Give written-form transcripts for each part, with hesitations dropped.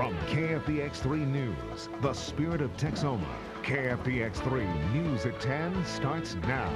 From KFDX3 News, the spirit of Texoma, KFDX3 News at 10 starts now.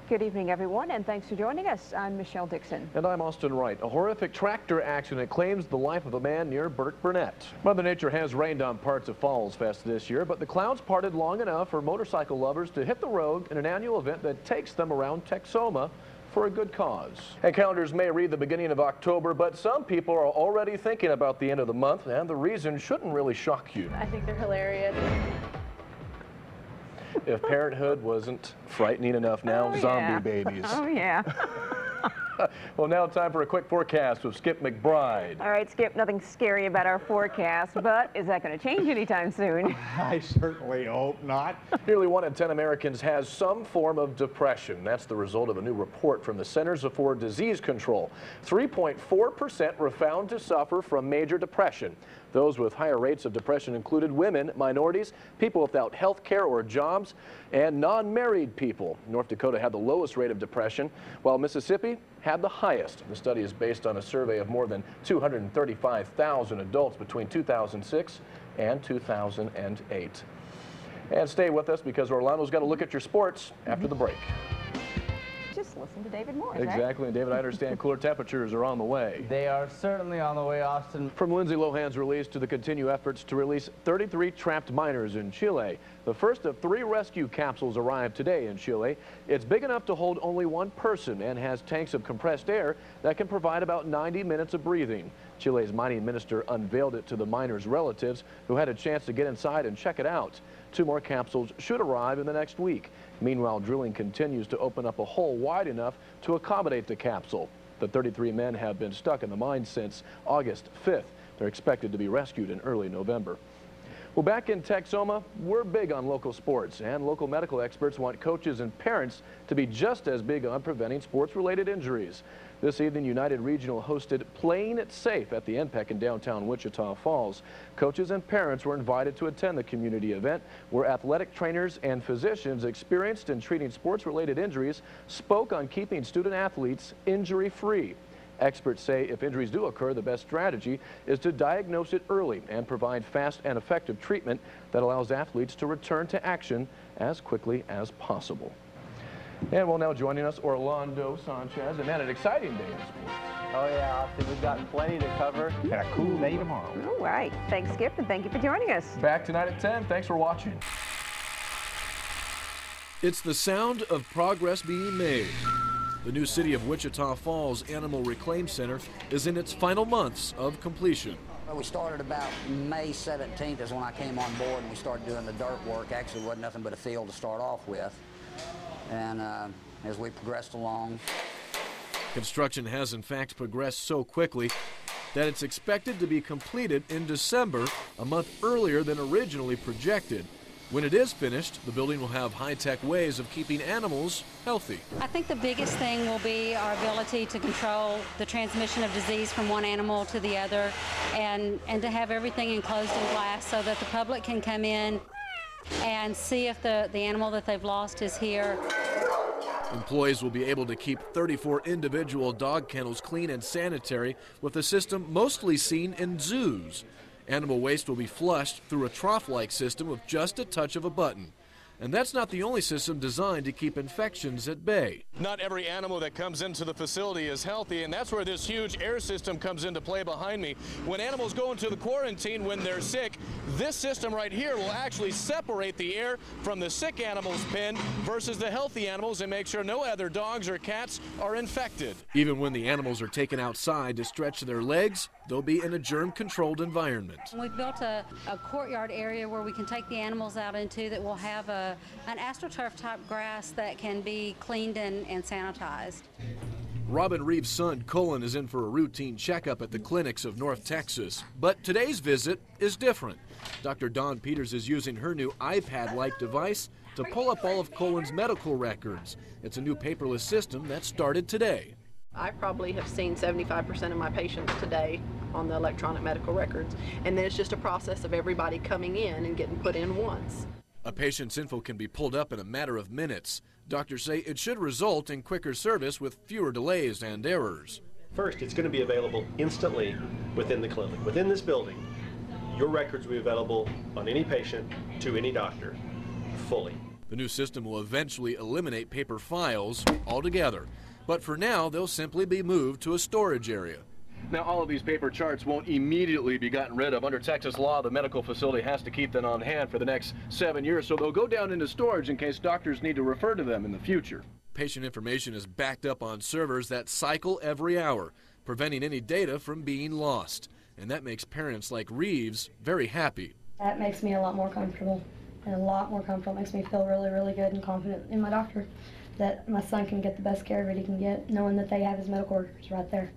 Good evening, everyone, and thanks for joining us. I'm Michelle Dixon. And I'm Austin Wright. A horrific tractor accident claims the life of a man near Burke Burnett. Mother Nature has rained on parts of Falls Fest this year, but the clouds parted long enough for motorcycle lovers to hit the road in an annual event that takes them around Texoma for a good cause. And calendars may read the beginning of October, but some people are already thinking about the end of the month, and the reason shouldn't really shock you. I think they're hilarious. If parenthood wasn't frightening enough now, zombie babies. Oh, yeah. Well, now time for a quick forecast with Skip McBride. All right, Skip, nothing scary about our forecast, but is that going to change anytime soon? I certainly hope not. Nearly 1 in 10 Americans has some form of depression. That's the result of a new report from the Centers for Disease Control. 3.4% were found to suffer from major depression. Those with higher rates of depression included women, minorities, people without health care or jobs, and non-married people. North Dakota had the lowest rate of depression, while Mississippi had the highest. The study is based on a survey of more than 235,000 adults between 2006 and 2008. And stay with us because Orlando's got to look at your sports after the break. Just listen to David Morris, Exactly, and David, I understand cooler temperatures are on the way. They are certainly on the way, Austin. From Lindsay Lohan's release to the continued efforts to release 33 trapped miners in Chile. The first of 3 rescue capsules arrived today in Chile. It's big enough to hold only 1 person and has tanks of compressed air that can provide about 90 minutes of breathing. Chile's mining minister unveiled it to the miners' relatives who had a chance to get inside and check it out. 2 more capsules should arrive in the next week. Meanwhile, drilling continues to open up a hole wide enough to accommodate the capsule. The 33 men have been stuck in the mine since August 5th. They're expected to be rescued in early November. Well, back in Texoma, we're big on local sports, and local medical experts want coaches and parents to be just as big on preventing sports-related injuries. This evening, United Regional hosted Playing It Safe at the NPEC in downtown Wichita Falls. Coaches and parents were invited to attend the community event where athletic trainers and physicians experienced in treating sports-related injuries spoke on keeping student athletes injury-free. Experts say if injuries do occur, the best strategy is to diagnose it early and provide fast and effective treatment that allows athletes to return to action as quickly as possible. And well, now joining us, Orlando Sanchez, and an exciting day in sports. Oh yeah, Austin, we've got plenty to cover and a cool day tomorrow. All right. Thanks, Skip, and thank you for joining us. Back tonight at 10. Thanks for watching. It's the sound of progress being made. The new city of Wichita Falls Animal Reclaim Center is in its final months of completion. Well, we started about May 17th is when I came on board and we started doing the dirt work. Actually, it wasn't nothing but a field to start off with. And as we progressed along. Construction has in fact progressed so quickly that it's expected to be completed in December, a month earlier than originally projected. When it is finished, the building will have high-tech ways of keeping animals healthy. I think the biggest thing will be our ability to control the transmission of disease from one animal to the other and to have everything enclosed in glass so that the public can come in and see if the animal that they've lost is here. Employees will be able to keep 34 individual dog kennels clean and sanitary with a system mostly seen in zoos. Animal waste will be flushed through a trough-like system with just a touch of a button. And that's not the only system designed to keep infections at bay. Not every animal that comes into the facility is healthy, and that's where this huge air system comes into play behind me. When animals go into the quarantine when they're sick, this system right here will actually separate the air from the sick animal's pen versus the healthy animals and make sure no other dogs or cats are infected. Even when the animals are taken outside to stretch their legs, they'll be in a germ-controlled environment. We've built a courtyard area where we can take the animals out into that will have an AstroTurf type grass that can be cleaned and sanitized. Robin Reeves' son, Colin, is in for a routine checkup at the clinics of North Texas. But today's visit is different. Dr. Dawn Peters is using her new iPad-like device to pull up all of Colin's medical records. It's a new paperless system that started today. I probably have seen 75% of my patients today on the electronic medical records, and then it's just a process of everybody coming in and getting put in once. A patient's info can be pulled up in a matter of minutes. Doctors say it should result in quicker service with fewer delays and errors. First, it's going to be available instantly within the clinic. Within this building, your records will be available on any patient to any doctor fully. The new system will eventually eliminate paper files altogether, but for now they'll simply be moved to a storage area. Now, all of these paper charts won't immediately be gotten rid of. Under Texas law, the medical facility has to keep them on hand for the next 7 years, so they'll go down into storage in case doctors need to refer to them in the future. Patient information is backed up on servers that cycle every hour, preventing any data from being lost. And that makes parents like Reeves very happy. That makes me a lot more comfortable, and a lot more comfortable. It makes me feel really, really good and confident in my doctor that my son can get the best care that he can get, knowing that they have his medical records right there.